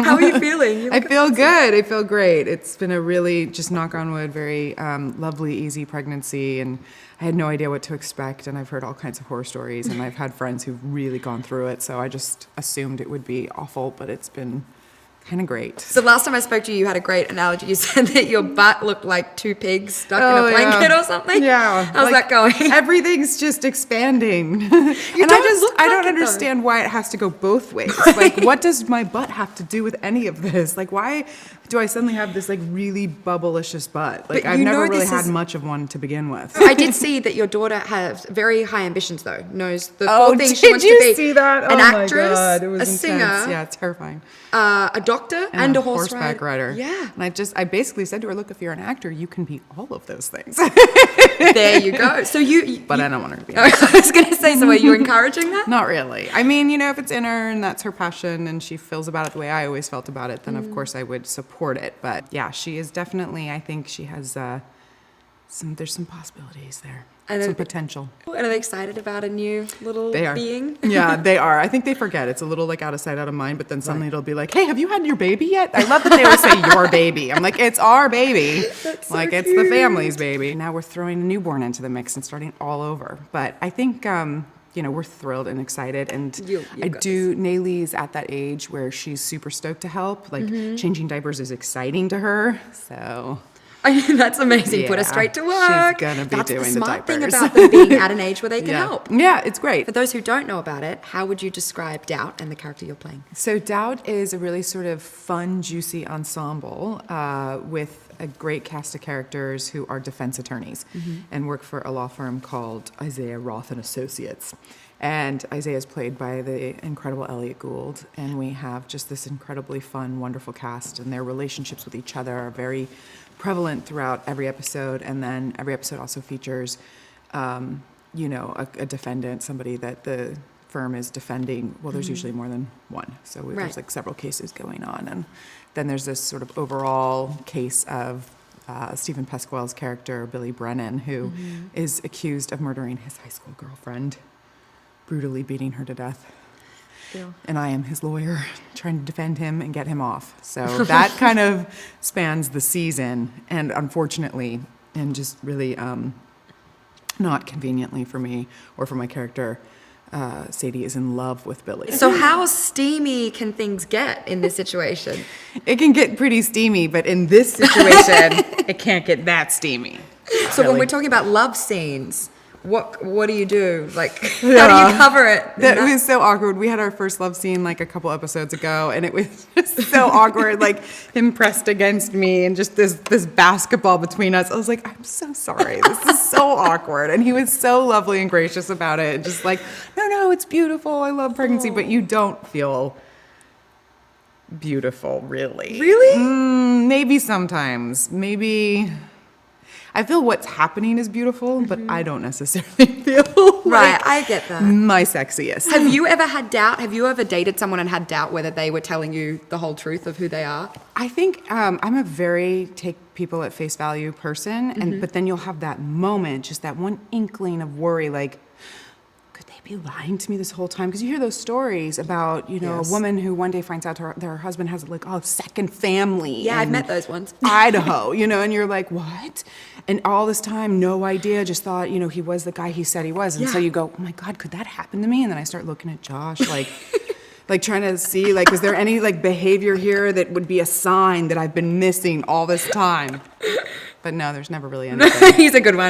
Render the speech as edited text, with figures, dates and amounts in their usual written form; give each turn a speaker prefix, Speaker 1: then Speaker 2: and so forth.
Speaker 1: How are you feeling?
Speaker 2: I feel good. I feel great. It's been a really, just knock on wood, very lovely, easy pregnancy, and I had no idea what to expect, and I've heard all kinds of horror stories, and I've had friends who've really gone through it, so I just assumed it would be awful, but it's been kind of great.
Speaker 1: So last time I spoke to you, you had a great analogy. You said that your butt looked like two pigs stuck in a blanket or something.
Speaker 2: Yeah.
Speaker 1: How's that going?
Speaker 2: Everything's just expanding. And I don't understand why it has to go both ways. Like, what does my butt have to do with any of this? Like, why do I suddenly have this like really bubblicious butt? Like, I've never really had much of one to begin with.
Speaker 1: I did see that your daughter has very high ambitions, though. Knows the four things she wants to be.
Speaker 2: Did you see that?
Speaker 1: An actress,
Speaker 2: my God, it was
Speaker 1: a
Speaker 2: intense.
Speaker 1: Singer.
Speaker 2: Yeah, it's terrifying.
Speaker 1: A doctor and a horseback
Speaker 2: rider.
Speaker 1: Yeah.
Speaker 2: And I basically said to her, look, if you're an actor, you can be all of those things.
Speaker 1: There you go. So
Speaker 2: But I don't want her to be.
Speaker 1: I was going to say, so are you encouraging that?
Speaker 2: Not really. I mean, if it's in her and that's her passion and she feels about it the way I always felt about it, then of course I would support it. But yeah, she is definitely, I think she has there's some possibilities there. And some potential.
Speaker 1: And are they excited about a new little being?
Speaker 2: Yeah, they are. I think they forget. It's a little like out of sight, out of mind, but then suddenly it'll be like, hey, have you had your baby yet? I love that they always say your baby. I'm like, it's our baby.
Speaker 1: That's so
Speaker 2: like,
Speaker 1: cute.
Speaker 2: It's the family's baby. Now we're throwing a newborn into the mix and starting all over. But I think, we're thrilled and excited. And Naylee's at that age where she's super stoked to help. Like, changing diapers is exciting to her. So...
Speaker 1: I mean, that's amazing. Put her straight to work.
Speaker 2: She's gonna be doing the diapers.
Speaker 1: That's the smart thing about them being at an age where they can help.
Speaker 2: Yeah, it's great.
Speaker 1: For those who don't know about it, how would you describe Doubt and the character you're playing?
Speaker 2: So Doubt is a really sort of fun, juicy ensemble with a great cast of characters who are defense attorneys and work for a law firm called Isaiah Roth and Associates. And Isaiah is played by the incredible Elliot Gould, and we have just this incredibly fun, wonderful cast, and their relationships with each other are very prevalent throughout every episode, and then every episode also features, a defendant, somebody that the firm is defending. Well, there's usually more than one, so there's like several cases going on, and then there's this sort of overall case of Stephen Pasquale's character, Billy Brennan, who is accused of murdering his high school girlfriend, brutally beating her to death. Yeah. And I am his lawyer, trying to defend him and get him off. So that kind of spans the season. And unfortunately, and just really not conveniently for me or for my character, Sadie is in love with Billy.
Speaker 1: So how steamy can things get in this situation?
Speaker 2: It can get pretty steamy, but in this situation, it can't get that steamy.
Speaker 1: So when we're talking about love scenes, what do you do? Like, how do you cover it?
Speaker 2: It was so awkward. We had our first love scene like a couple episodes ago, and it was just so awkward, like him pressed against me and just this basketball between us. I was like, I'm so sorry. This is so awkward. And he was so lovely and gracious about it. Just like, no, it's beautiful. I love pregnancy, but you don't feel beautiful, really.
Speaker 1: Really?
Speaker 2: Maybe sometimes. Maybe... I feel what's happening is beautiful, but I don't necessarily feel
Speaker 1: right. I get that.
Speaker 2: My sexiest.
Speaker 1: Have you ever had doubt? Have you ever dated someone and had doubt whether they were telling you the whole truth of who they are?
Speaker 2: I think I'm a very take people at face value person, but then you'll have that moment, just that one inkling of worry, like, could they be lying to me this whole time? Because you hear those stories about, a woman who one day finds out that her husband has like a second family.
Speaker 1: Yeah, I've met those ones.
Speaker 2: Idaho, and you're like, what? And all this time, no idea, just thought, he was the guy he said he was. And so you go, oh my God, could that happen to me? And then I start looking at Josh, like trying to see, like, is there any like behavior here that would be a sign that I've been missing all this time? But no, there's never really anything.
Speaker 1: He's a good one.